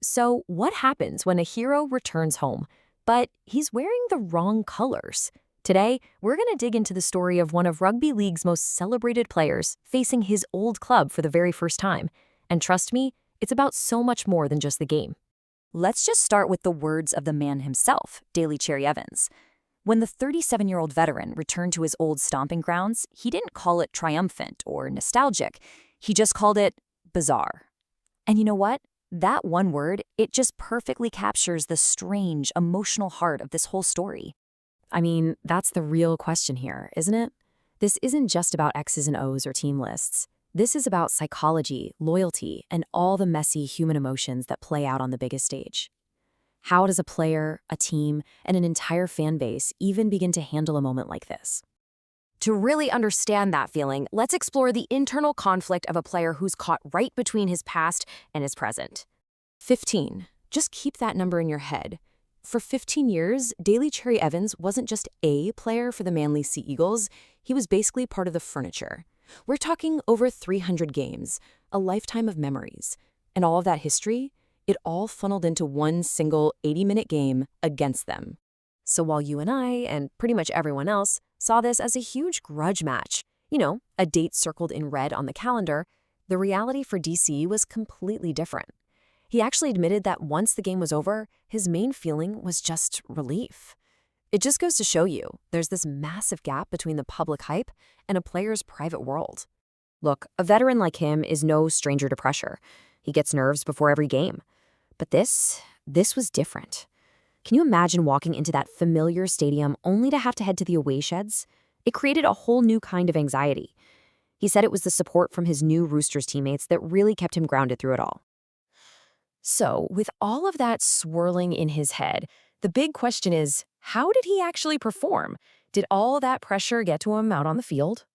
So, what happens when a hero returns home, but he's wearing the wrong colors? Today, we're going to dig into the story of one of Rugby League's most celebrated players facing his old club for the very first time. And trust me, it's about so much more than just the game. Let's just start with the words of the man himself, Daly Cherry-Evans. When the 37-year-old veteran returned to his old stomping grounds, he didn't call it triumphant or nostalgic. He just called it bizarre. And you know what? That one word, it just perfectly captures the strange, emotional heart of this whole story. I mean, that's the real question here, isn't it? This isn't just about X's and O's or team lists. This is about psychology, loyalty, and all the messy human emotions that play out on the biggest stage. How does a player, a team, and an entire fan base even begin to handle a moment like this? To really understand that feeling, let's explore the internal conflict of a player who's caught right between his past and his present. 15. Just keep that number in your head. For 15 years, Daly Cherry-Evans wasn't just a player for the Manly Sea Eagles, he was basically part of the furniture. We're talking over 300 games, a lifetime of memories. And all of that history, it all funneled into one single 80-minute game against them. So while you and I, and pretty much everyone else, saw this as a huge grudge match, a date circled in red on the calendar, the reality for DCE was completely different. He actually admitted that once the game was over, his main feeling was just relief. It just goes to show you, there's this massive gap between the public hype and a player's private world. Look, a veteran like him is no stranger to pressure. He gets nerves before every game. But this was different. Can you imagine walking into that familiar stadium only to have to head to the away sheds? It created a whole new kind of anxiety. He said it was the support from his new Roosters teammates that really kept him grounded through it all. So, with all of that swirling in his head, the big question is, how did he actually perform? Did all that pressure get to him out on the field?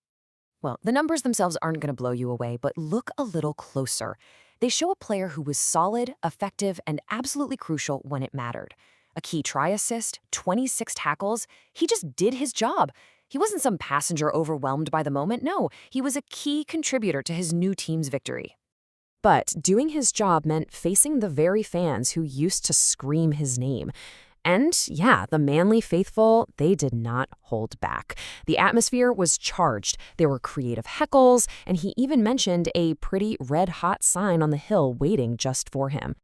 Well, the numbers themselves aren't going to blow you away, but look a little closer. They show a player who was solid, effective, and absolutely crucial when it mattered. A key try assist, 26 tackles. He just did his job. He wasn't some passenger overwhelmed by the moment. No, he was a key contributor to his new team's victory. But doing his job meant facing the very fans who used to scream his name. And yeah, the Manly faithful, they did not hold back. The atmosphere was charged. There were creative heckles, and he even mentioned a pretty red-hot sign on the hill waiting just for him.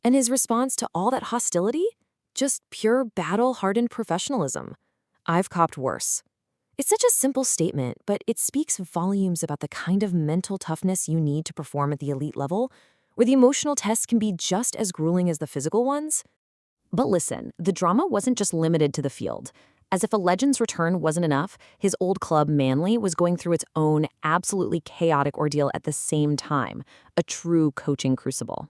And his response to all that hostility? Just pure battle-hardened professionalism. I've copped worse. It's such a simple statement, but it speaks volumes about the kind of mental toughness you need to perform at the elite level, where the emotional tests can be just as grueling as the physical ones. But listen, the drama wasn't just limited to the field. As if a legend's return wasn't enough, his old club, Manly, was going through its own absolutely chaotic ordeal at the same time, a true coaching crucible.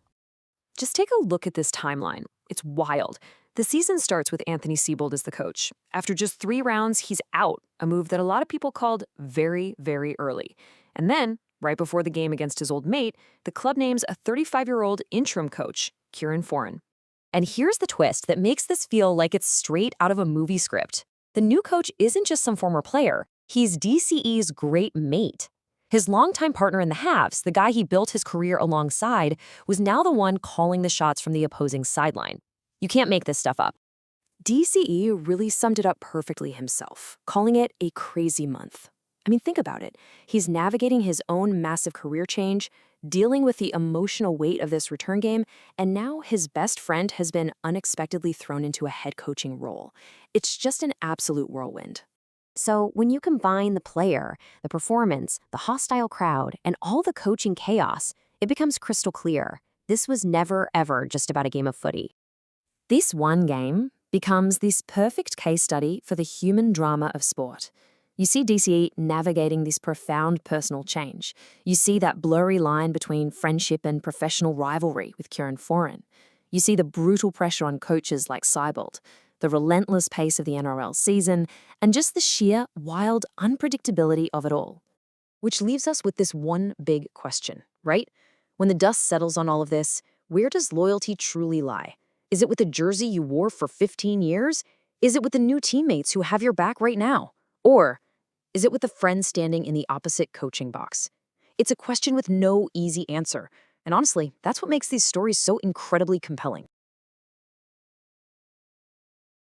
Just take a look at this timeline. It's wild. The season starts with Anthony Seibold as the coach. After just 3 rounds, he's out, a move that a lot of people called very, very early. And then, right before the game against his old mate, the club names a 35-year-old interim coach, Kieran Foran. And here's the twist that makes this feel like it's straight out of a movie script. The new coach isn't just some former player. He's DCE's great mate. His longtime partner in the halves, the guy he built his career alongside, was now the one calling the shots from the opposing sideline. You can't make this stuff up. DCE really summed it up perfectly himself, calling it a crazy month. I mean, think about it. He's navigating his own massive career change, dealing with the emotional weight of this return game, and now his best friend has been unexpectedly thrown into a head coaching role. It's just an absolute whirlwind. So when you combine the player, the performance, the hostile crowd, and all the coaching chaos, it becomes crystal clear. This was never, ever just about a game of footy. This one game becomes this perfect case study for the human drama of sport. You see DCE navigating this profound personal change. You see that blurry line between friendship and professional rivalry with Kieran Foran. You see the brutal pressure on coaches like Seibold, the relentless pace of the NRL season, and just the sheer, wild unpredictability of it all. Which leaves us with this one big question, right? When the dust settles on all of this, where does loyalty truly lie? Is it with the jersey you wore for 15 years? Is it with the new teammates who have your back right now? Or is it with the friend standing in the opposite coaching box? It's a question with no easy answer, And honestly, that's what makes these stories so incredibly compelling.